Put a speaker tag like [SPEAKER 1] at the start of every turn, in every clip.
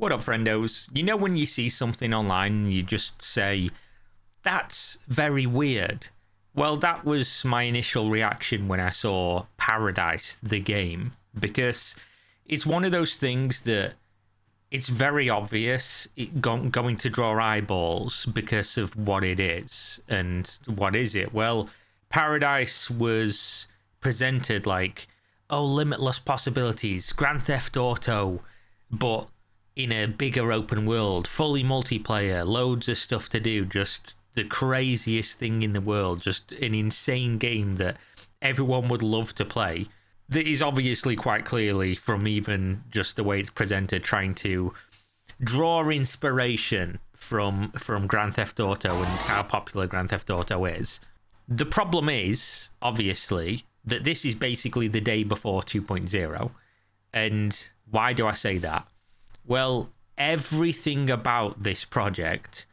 [SPEAKER 1] What up, friendos? You know when you see something online and you just say, that's very weird? Well, that was my initial reaction when I saw Paradise, the game, because it's one of those things that it's very obvious going to draw eyeballs because of what it is. And what is it? Well, Paradise was presented like, oh, limitless possibilities, Grand Theft Auto, but in a bigger open world, fully multiplayer, loads of stuff to do, just the craziest thing in the world, just an insane game that everyone would love to play. That is obviously quite clearly, from even just the way it's presented, trying to draw inspiration from Grand Theft Auto and how popular Grand Theft Auto is. The problem is, obviously, that this is basically the day before 2.0. And why do I say that? Well, everything about this project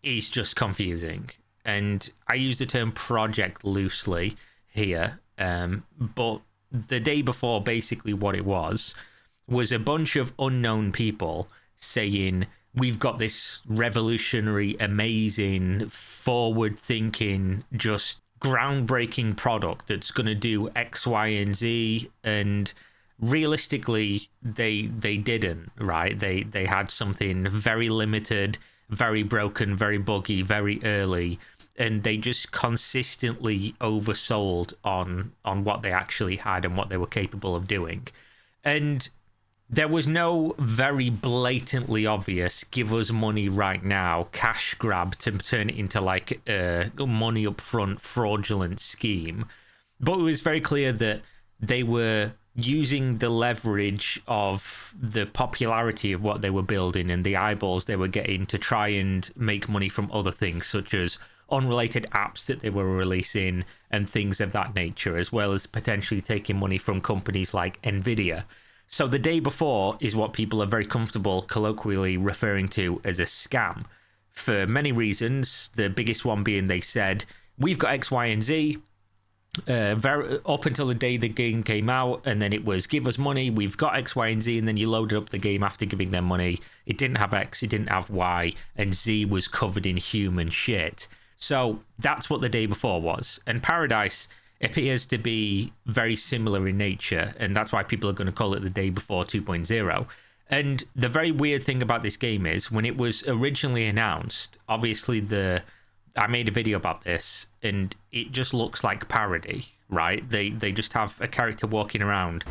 [SPEAKER 1] is just confusing. And I use the term project loosely here, but the day before, basically what it was a bunch of unknown people saying, we've got this revolutionary, amazing, forward-thinking, just groundbreaking product that's going to do X, Y, and Z, and realistically, they didn't, right? They had something very limited, very broken, very buggy, very early, and they just consistently oversold on what they actually had and what they were capable of doing. And there was no very blatantly obvious, give us money right now, cash grab to turn it into like a money upfront fraudulent scheme. But it was very clear that they were using the leverage of the popularity of what they were building and the eyeballs they were getting to try and make money from other things, such as unrelated apps that they were releasing and things of that nature, as well as potentially taking money from companies like Nvidia. So the day before is what people are very comfortable colloquially referring to as a scam for many reasons. The biggest one being they said, we've got X, Y, and Z. Up until the day the game came out, and then it was give us money, we've got X, Y, and Z, and then you loaded up the game after giving them money. It didn't have X, it didn't have Y, and Z was covered in human shit. So that's what the day before was. And Paradise appears to be very similar in nature, and that's why people are going to call it the day before 2.0. And the very weird thing about this game is when it was originally announced, obviously I made a video about this, and it just looks like parody, right? They just have a character walking around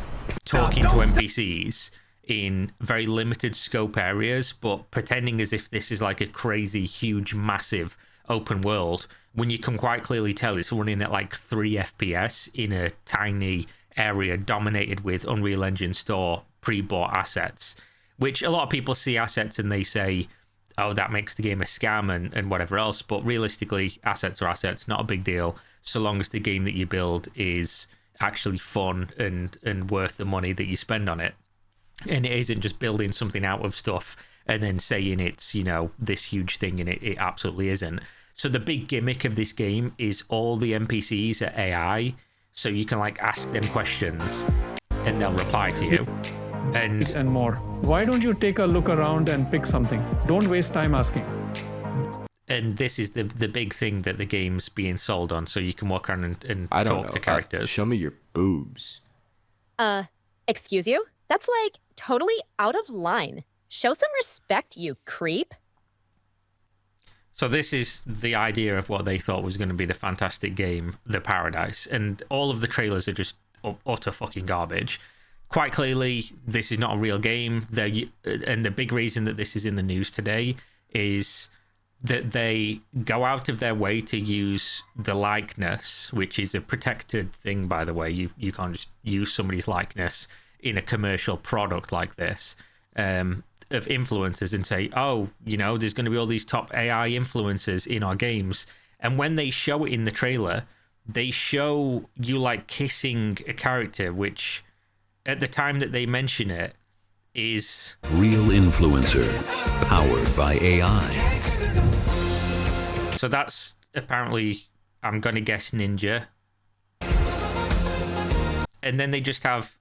[SPEAKER 1] talking to NPCs in very limited scope areas, but pretending as if this is like a crazy, huge, massive open world, when you can quite clearly tell it's running at like 3 FPS in a tiny area dominated with Unreal Engine Store pre-bought assets, which a lot of people see assets and they say, oh, that makes the game a scam and whatever else. But realistically, assets are assets, not a big deal, so long as the game that you build is actually fun and worth the money that you spend on it. And it isn't just building something out of stuff and then saying it's, you know, this huge thing, and it absolutely isn't. So the big gimmick of this game is all the NPCs are AI, so you can like ask them questions and they'll reply to you. And
[SPEAKER 2] more. Why don't you take a look around and pick something? Don't waste time asking.
[SPEAKER 1] And this is the big thing that the game's being sold on, so you can walk around and talk to characters.
[SPEAKER 3] Show me your boobs.
[SPEAKER 4] Excuse you? That's like totally out of line. Show some respect, you creep.
[SPEAKER 1] So this is the idea of what they thought was going to be the fantastic game, the Paradise. And all of the trailers are just utter fucking garbage. Quite clearly, this is not a real game. And the big reason that this is in the news today is that they go out of their way to use the likeness, which is a protected thing, by the way. You can't just use somebody's likeness in a commercial product like this, of influencers, and say, oh, you know, there's going to be all these top AI influencers in our games. And when they show it in the trailer, they show you like kissing a character, which at the time that they mention it is
[SPEAKER 5] real influencer powered by AI.
[SPEAKER 1] So that's apparently, I'm going to guess, Ninja. And then they just have,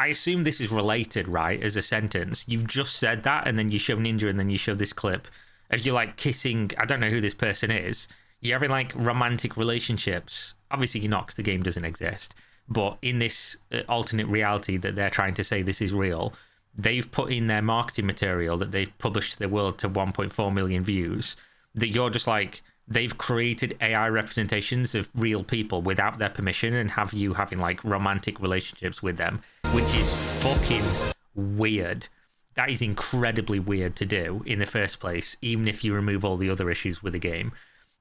[SPEAKER 1] I assume this is related, right, as a sentence. You've just said that, and then you show Ninja, and then you show this clip of you, like, kissing, I don't know who this person is. You're having, like, romantic relationships. Obviously you're not, because the game doesn't exist. But in this alternate reality that they're trying to say this is real, they've put in their marketing material that they've published to the world to 1.4 million views, that you're just like, they've created AI representations of real people without their permission and have you having like romantic relationships with them, which is fucking weird. That is incredibly weird to do in the first place, even if you remove all the other issues with the game.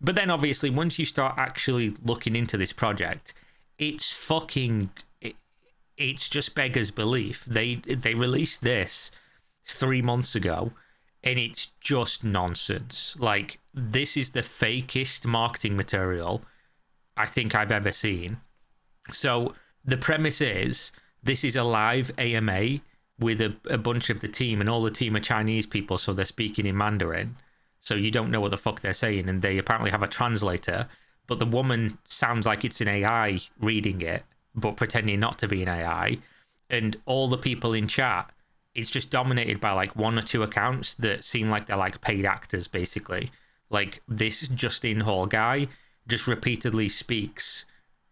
[SPEAKER 1] But then obviously once you start actually looking into this project, it's fucking, it's just beggars belief. They released this 3 months ago, and it's just nonsense. Like, this is the fakest marketing material I think I've ever seen. So the premise is, this is a live AMA with a bunch of the team, and all the team are Chinese people, so they're speaking in Mandarin. So you don't know what the fuck they're saying, and they apparently have a translator, but the woman sounds like it's an AI reading it, but pretending not to be an AI. And all the people in chat, it's just dominated by like 1 or 2 accounts that seem like they're like paid actors, basically. Like, this Justin Hall guy just repeatedly speaks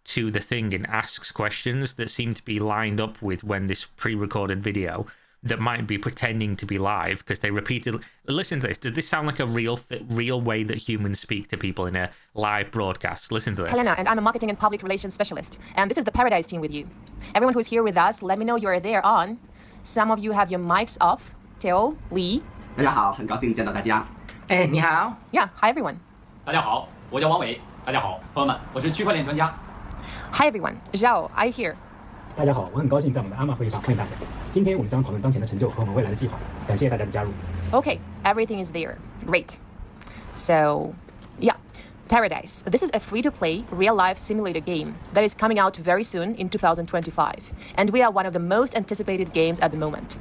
[SPEAKER 1] to the thing and asks questions that seem to be lined up with when this pre-recorded video that might be pretending to be live, because they repeatedly listen to this. Does this sound like a real way that humans speak to people in a live broadcast? Listen to this.
[SPEAKER 3] Helena, and I'm a marketing and public relations specialist, and this is the Paradise team with you. Everyone who's here with us, let me know you're there on. Some of you have your mics off. Teo, Lee.
[SPEAKER 6] 大家好，很高兴见到大家。
[SPEAKER 7] 哎，你好。
[SPEAKER 3] Yeah, hi everyone.
[SPEAKER 7] 大家好，我叫王伟。大家好，朋友们，我是区块链专家。
[SPEAKER 3] Hi everyone. Zhao, are you here?
[SPEAKER 8] 大家好，我很高兴在我们的阿玛会议上欢迎大家。今天我们将讨论当前的成就和我们未来的计划。感谢大家的加入。
[SPEAKER 3] Okay, everything is there. Great. So, yeah, Paradise. This is a free-to-play, real-life simulator game that is coming out very soon in 2025. And we are one of the most anticipated games at the moment.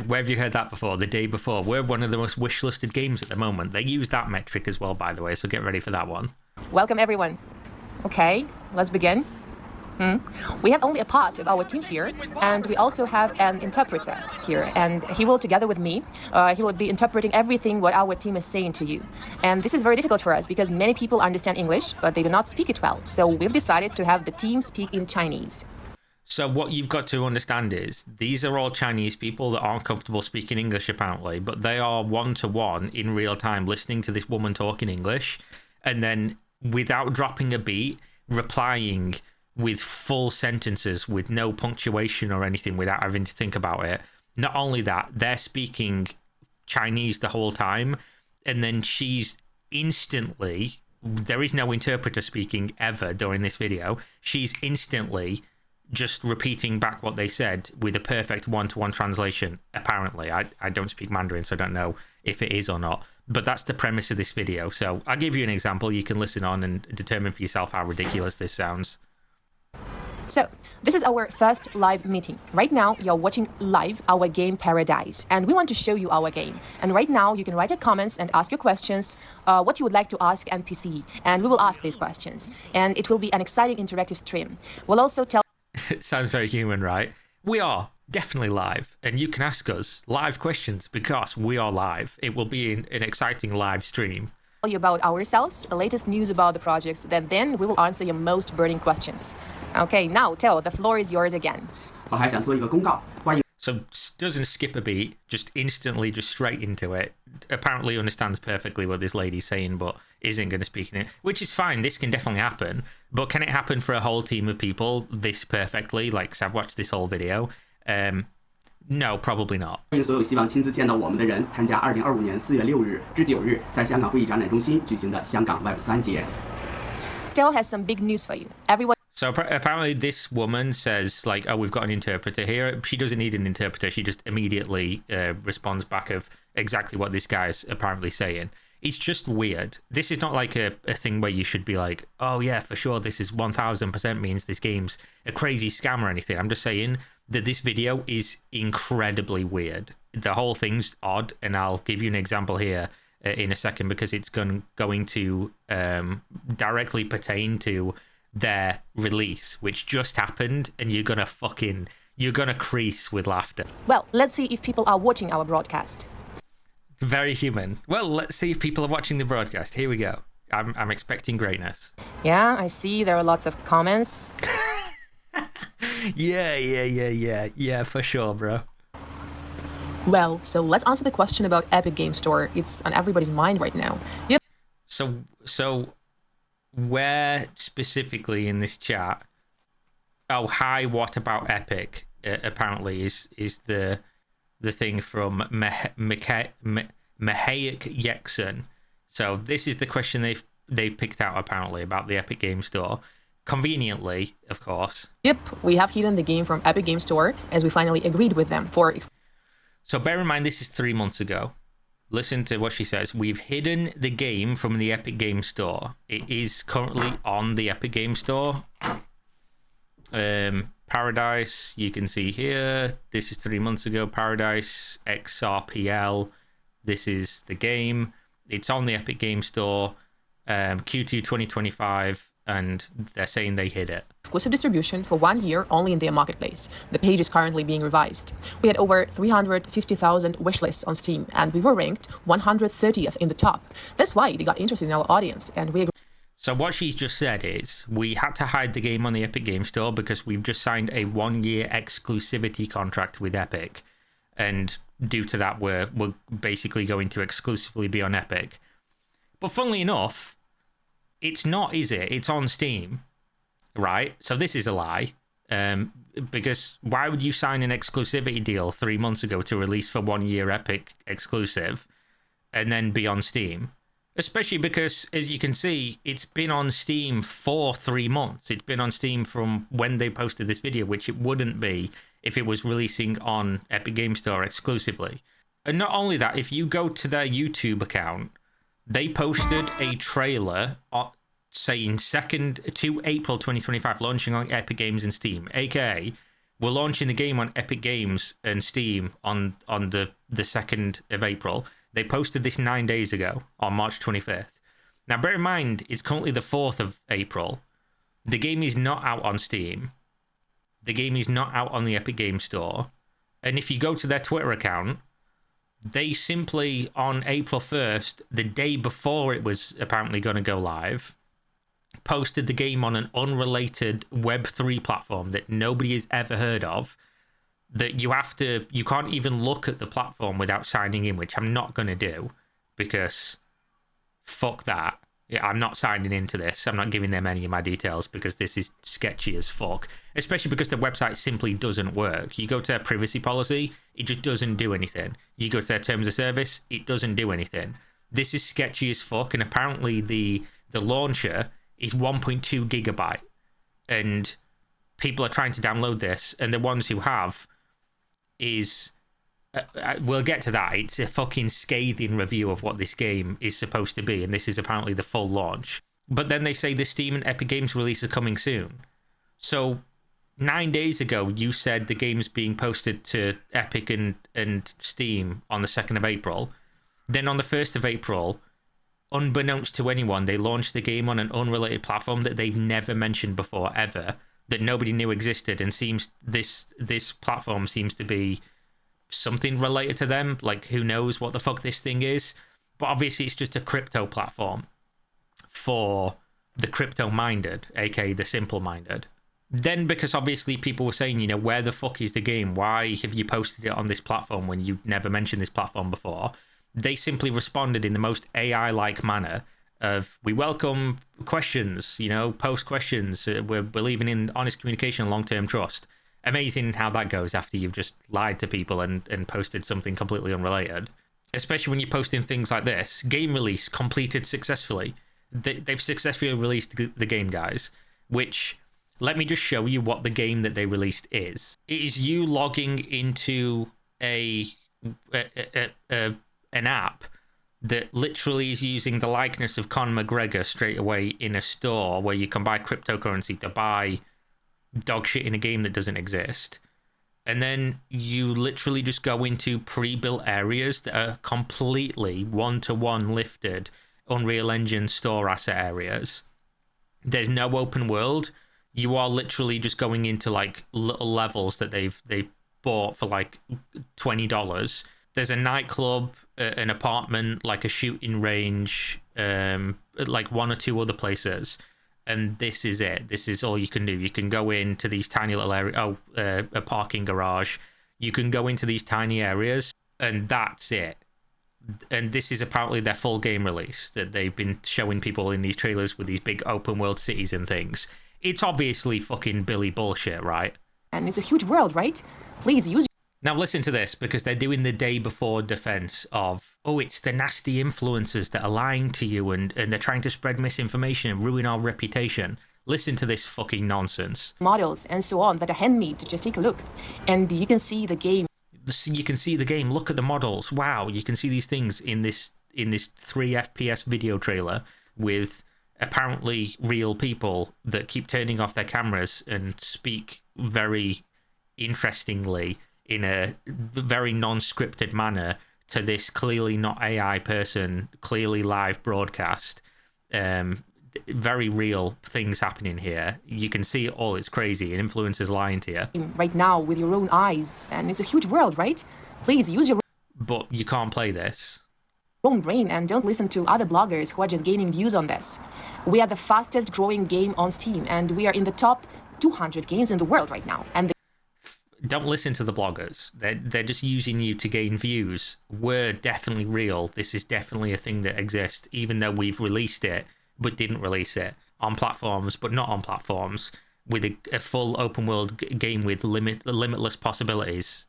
[SPEAKER 1] Where have you heard that before? The day before. We're one of the most wish-listed games at the moment. They use that metric as well, by the way, so get ready for that one.
[SPEAKER 3] Welcome everyone. Okay, let's begin. We have only a part of our team here, and we also have an interpreter here, and he will, together with me, he will be interpreting everything what our team is saying to you. And this is very difficult for us because many people understand English, but they do not speak it well. So we've decided to have the team speak in Chinese.
[SPEAKER 1] So what you've got to understand is, these are all Chinese people that aren't comfortable speaking English, apparently, but they are one-to-one in real time listening to this woman talk in English, and then, without dropping a beat, replying with full sentences with no punctuation or anything, without having to think about it. Not only that, they're speaking Chinese the whole time, and then she's instantly, there is no interpreter speaking ever during this video, she's instantly just repeating back what they said with a perfect one-to-one translation, apparently. I don't speak Mandarin, so I don't know if it is or not, but that's the premise of this video. So I'll give you an example. You can listen on and determine for yourself how ridiculous this sounds.
[SPEAKER 3] So, this is our first live meeting. Right now, you're watching live our game Paradise, and we want to show you our game. And right now, you can write your comments and ask your questions, what you would like to ask NPC, and we will ask these questions. And it will be an exciting interactive stream. We'll also tell...
[SPEAKER 1] It sounds very human, right? We are definitely live, and you can ask us live questions because we are live. It will be an exciting live stream.
[SPEAKER 3] You about ourselves, the latest news about the projects, then we will answer your most burning questions. Okay, now Teo, the floor is yours again.
[SPEAKER 6] 我还想做一个公告，关于
[SPEAKER 1] So doesn't skip a beat, just instantly, just straight into it. Apparently understands perfectly what this lady's saying, but isn't going to speak in it, which is fine. This can definitely happen, but can it happen for a whole team of people this perfectly? Like, 'cause I've watched this whole video. No, probably not.
[SPEAKER 6] 欢迎所有希望亲自见到我们的人参加2025年4月6日至9日在香港会议展览中心举行的香港 Web3 节。
[SPEAKER 3] Teo has some big news for you. Everyone.
[SPEAKER 1] So apparently this woman says, like, oh, we've got an interpreter here. She doesn't need an interpreter. She just immediately responds back of exactly what this guy's apparently saying. It's just weird. This is not like a thing where you should be like, oh yeah, for sure, this is 1000% means this game's a crazy scam or anything. I'm just saying that this video is incredibly weird. The whole thing's odd, and I'll give you an example here in a second because it's going to directly pertain to their release, which just happened, and you're You're gonna crease with laughter.
[SPEAKER 3] Well, let's see if people are watching our broadcast.
[SPEAKER 1] Very human. Well, let's see if people are watching the broadcast. Here we go. I'm expecting greatness.
[SPEAKER 3] Yeah, I see there are lots of comments.
[SPEAKER 1] Yeah, for sure, bro.
[SPEAKER 3] Well, so let's answer the question about Epic Game Store. It's on everybody's mind right now. Yep.
[SPEAKER 1] So where specifically in this chat? Oh, hi, what about Epic? Apparently is the thing from Mahayek Yekson. So this is the question they've picked out apparently about the Epic Game Store. Conveniently, of course.
[SPEAKER 3] Yep, we have hidden the game from Epic Game Store as we finally agreed with them for...
[SPEAKER 1] So bear in mind this is 3 months ago. Listen to what she says. We've hidden the game from the Epic Game Store. It is currently on the Epic Game Store. Paradise, you can see here. This is 3 months ago. Paradise XRPL. This is the game. It's on the Epic Game Store. Q2 2025. And they're saying they hid it.
[SPEAKER 3] Exclusive distribution for 1 year only in their marketplace. The page is currently being revised. We had over 350,000 wishlists on Steam, and we were ranked 130th in the top. That's why they got interested in our audience, and we agreed.
[SPEAKER 1] So what she's just said is, we had to hide the game on the Epic Game Store because we've just signed a 1 year exclusivity contract with Epic. And due to that, we're basically going to exclusively be on Epic. But funnily enough, it's not, is it? It's on Steam, right? So this is a lie. Because why would you sign an exclusivity deal 3 months ago to release for 1 year Epic exclusive and then be on Steam? Especially because, as you can see, it's been on Steam for 3 months. It's been on Steam from when they posted this video, which it wouldn't be if it was releasing on Epic Game Store exclusively. And not only that, if you go to their YouTube account, they posted a trailer saying 2nd to April 2025, launching on Epic Games and Steam. AKA, we're launching the game on Epic Games and Steam on the 2nd of April. They posted this 9 days ago on March 25th. Now, bear in mind, it's currently the 4th of April. The game is not out on Steam. The game is not out on the Epic Game Store. And if you go to their Twitter account, they simply, on April 1st, the day before it was apparently going to go live, posted the game on an unrelated Web3 platform that nobody has ever heard of, that you can't even look at the platform without signing in, which I'm not going to do, because fuck that. Yeah, I'm not signing into this. I'm not giving them any of my details because this is sketchy as fuck. Especially because the website simply doesn't work. You go to their privacy policy, it just doesn't do anything. You go to their terms of service, it doesn't do anything. This is sketchy as fuck, and apparently the launcher is 1.2 gigabyte. And people are trying to download this, and the ones who have is... we'll get to that. It's a fucking scathing review of what this game is supposed to be, and this is apparently the full launch. But then they say the Steam and Epic Games release are coming soon. So 9 days ago, you said the game's being posted to Epic and Steam on the 2nd of April. Then on the 1st of April, unbeknownst to anyone, they launched the game on an unrelated platform that they've never mentioned before, ever, that nobody knew existed, and this platform seems to be something related to them. Like, who knows what the fuck this thing is? But obviously it's just a crypto platform for the crypto-minded, aka the simple-minded. Then, because obviously people were saying, where the fuck is the game? Why have you posted it on this platform when you never mentioned this platform before? They simply responded in the most AI-like manner of, we welcome questions, post questions. We're believing in honest communication and long-term trust. Amazing how that goes after you've just lied to people and posted something completely unrelated. Especially when you're posting things like this. Game release completed successfully. They've successfully released the game, guys. Which, let me just show you what the game that they released is. It is you logging into an app that literally is using the likeness of Conor McGregor straight away in a store where you can buy cryptocurrency to buy dog shit in a game that doesn't exist. And then you literally just go into pre-built areas that are completely one-to-one lifted Unreal Engine store asset areas. There's no open world. You are literally just going into like little levels that they've bought for like $20. There's a nightclub, an apartment, like a shooting range, like one or two other places, and this is it. This is all you can do. You can go into these tiny little areas. A parking garage. You can go into these tiny areas, and that's it. And this is apparently their full game release that they've been showing people in these trailers with these big open world cities and things. It's obviously fucking Billy bullshit, right?
[SPEAKER 3] And it's a huge world, right? Please use.
[SPEAKER 1] Now listen to this, because they're doing the day before defense of, oh, it's the nasty influencers that are lying to you and they're trying to spread misinformation and ruin our reputation. Listen to this fucking nonsense.
[SPEAKER 3] Models and so on that are handmade. Just take a look. And you can see the game.
[SPEAKER 1] You can see the game. Look at the models. Wow, you can see these things in this 3 FPS video trailer with apparently real people that keep turning off their cameras and speak very interestingly in a very non-scripted manner to this clearly not AI person, clearly live broadcast. Very real things happening here. You can see it all. It's crazy. And influencers lying to you.
[SPEAKER 3] Right now with your own eyes. And it's a huge world, right? Please use your
[SPEAKER 1] But you can't play this.
[SPEAKER 3] own brain and don't listen to other bloggers who are just gaining views on this. We are the fastest growing game on Steam, and we are in the top 200 games in the world right now. And
[SPEAKER 1] don't listen to the bloggers. They're just using you to gain views. We're definitely real. This is definitely a thing that exists, even though we've released it, but didn't release it on platforms, but not on platforms, with a full open world game with limitless possibilities,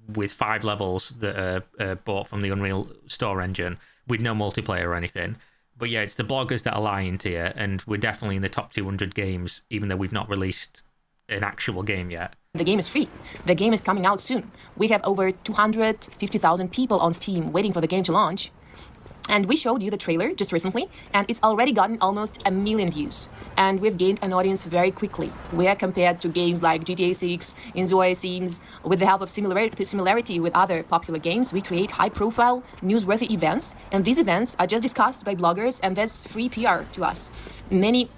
[SPEAKER 1] with 5 levels that are bought from the Unreal Store engine, with no multiplayer or anything. But yeah, it's the bloggers that are lying to you, and we're definitely in the top 200 games, even though we've not released an actual game yet.
[SPEAKER 3] the game is free. The game is coming out soon. We have over 250,000 people on Steam waiting for the game to launch. And we showed you the trailer just recently, and it's already gotten almost 1 million views. And we've gained an audience very quickly. We are compared to games like GTA 6, Enjoy Sims. With the help of similarity with other popular games, we create high-profile, newsworthy events. And these events are just discussed by bloggers, and that's free PR to us. Many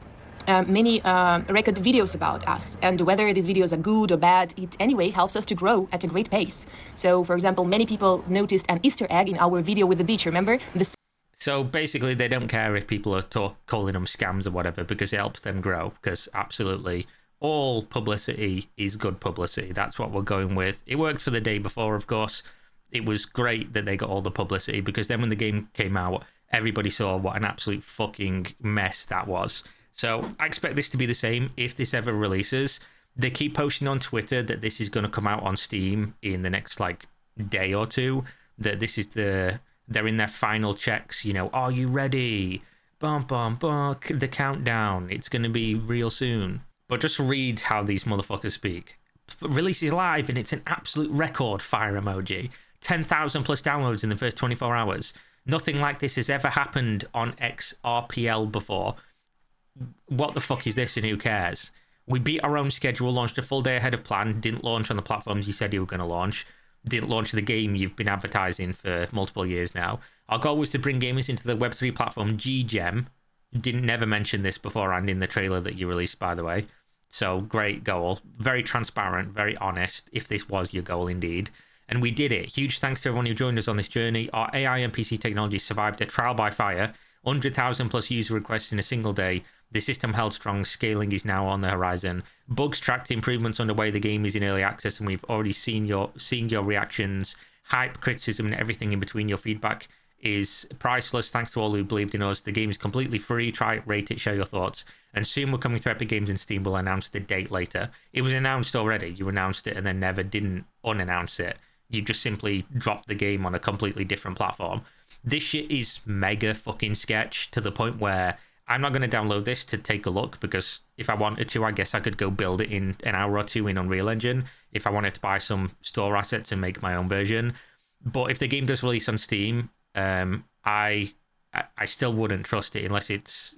[SPEAKER 3] record videos about us, and whether these videos are good or bad, it anyway helps us to grow at a great pace. So, for example, many people noticed an Easter egg in our video with the beach. Remember?
[SPEAKER 1] So basically, they don't care if people are calling them scams or whatever, because it helps them grow. Because absolutely, all publicity is good publicity. That's what we're going with. It worked for the day before, of course. It was great that they got all the publicity, because then when the game came out, everybody saw what an absolute fucking mess that was. So I expect this to be the same if this ever releases. They keep posting on Twitter that this is going to come out on Steam in the next day or two, that this is they're in their final checks, are you ready? Bum, bum, bum, the countdown. It's going to be real soon. But just read how these motherfuckers speak. Release is live and it's an absolute record, fire emoji. 10,000 plus downloads in the first 24 hours. Nothing like this has ever happened on XRPL before. What the fuck is this and who cares? We beat our own schedule, launched a full day ahead of plan, didn't launch on the platforms you said you were going to launch. Didn't launch the game you've been advertising for multiple years now. Our goal was to bring gamers into the Web3 platform GGEM. Never mention this beforehand in the trailer that you released, by the way. So, great goal. Very transparent, very honest, if this was your goal indeed. And we did it. Huge thanks to everyone who joined us on this journey. Our AI and PC technology survived a trial by fire. 100,000 plus user requests in a single day. The system held strong, scaling is now on the horizon. Bugs tracked, improvements underway, the game is in early access, and we've already seen your reactions, hype, criticism, and everything in between. Your feedback is priceless. Thanks to all who believed in us. The game is completely free. Try it, rate it, share your thoughts. And soon we're coming to Epic Games and Steam. We'll announce the date later. It was announced already. You announced it and then never didn't unannounce it. You just simply dropped the game on a completely different platform. This shit is mega fucking sketch, to the point where I'm not going to download this to take a look, because if I wanted to, I guess I could go build it in an hour or two in Unreal Engine if I wanted to buy some store assets and make my own version. But if the game does release on Steam, I still wouldn't trust it unless it's,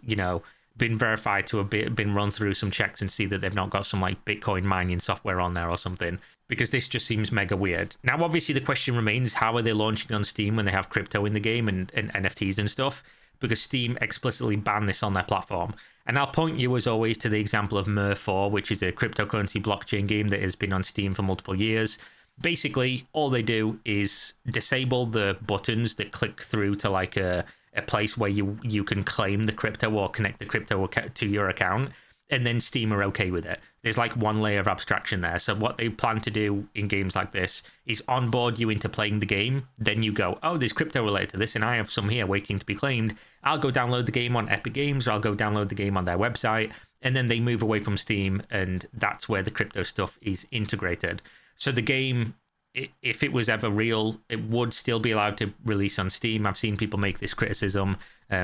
[SPEAKER 1] been verified to have been run through some checks and see that they've not got some Bitcoin mining software on there or something, because this just seems mega weird. Now, obviously, the question remains, how are they launching on Steam when they have crypto in the game and NFTs and stuff? Because Steam explicitly banned this on their platform. And I'll point you, as always, to the example of Mer4, which is a cryptocurrency blockchain game that has been on Steam for multiple years. Basically, all they do is disable the buttons that click through to like a place where you can claim the crypto or connect the crypto to your account, and then Steam are okay with it. There's like one layer of abstraction there. So what they plan to do in games like this is onboard you into playing the game. Then you go, oh, there's crypto related to this, and I have some here waiting to be claimed. I'll go download the game on Epic Games, or I'll go download the game on their website, and then they move away from Steam, and that's where the crypto stuff is integrated. So the game, if it was ever real, it would still be allowed to release on Steam. I've seen people make this criticism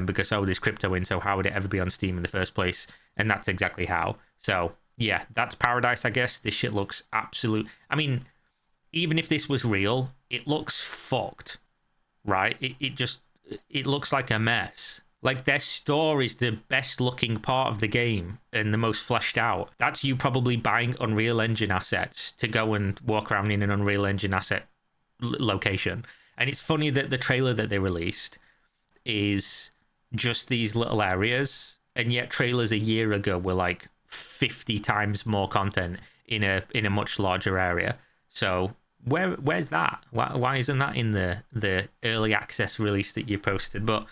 [SPEAKER 1] because, oh, there's crypto in, so how would it ever be on Steam in the first place? And that's exactly how. So yeah, that's Paradise, I guess. This shit looks absolute. I mean, even if this was real, it looks fucked, right? It looks like a mess. Like, their store is the best looking part of the game and the most fleshed out. That's you probably buying Unreal Engine assets to go and walk around in an Unreal Engine asset location. And it's funny that the trailer that they released is just these little areas, and yet trailers a year ago were like 50 times more content in a much larger area. So where's that? Why isn't that in the early access release that you posted? But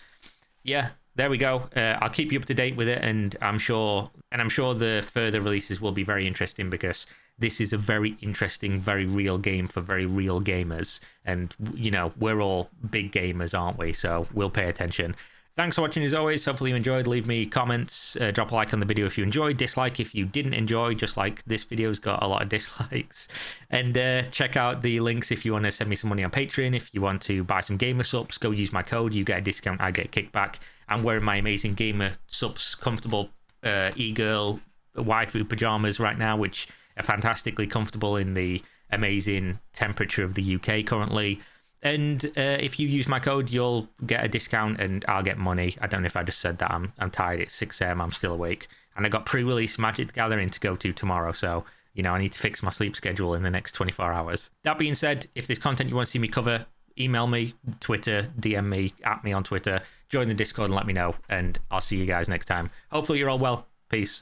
[SPEAKER 1] yeah, there we go. I'll keep you up to date with it, and I'm sure the further releases will be very interesting, because this is a very interesting, very real game for very real gamers. And, you know, we're all big gamers, aren't we? So we'll pay attention. Thanks for watching, as always. Hopefully you enjoyed. Leave me comments. Drop a like on the video if you enjoyed. Dislike if you didn't enjoy, just like this video's got a lot of dislikes. And check out the links if you want to send me some money on Patreon. If you want to buy some Gamer Subs, go use my code. You get a discount, I get a kickback. I'm wearing my amazing Gamer Subs comfortable e-girl waifu pajamas right now, which are fantastically comfortable in the amazing temperature of the UK currently. And if you use my code, you'll get a discount and I'll get money. I don't know if I just said that. I'm tired. It's 6 a.m. I'm still awake. And I got pre-release Magic the Gathering to go to tomorrow. So, you know, I need to fix my sleep schedule in the next 24 hours. That being said, if there's content you want to see me cover, email me, Twitter, DM me, @ me on Twitter, join the Discord and let me know. And I'll see you guys next time. Hopefully you're all well. Peace.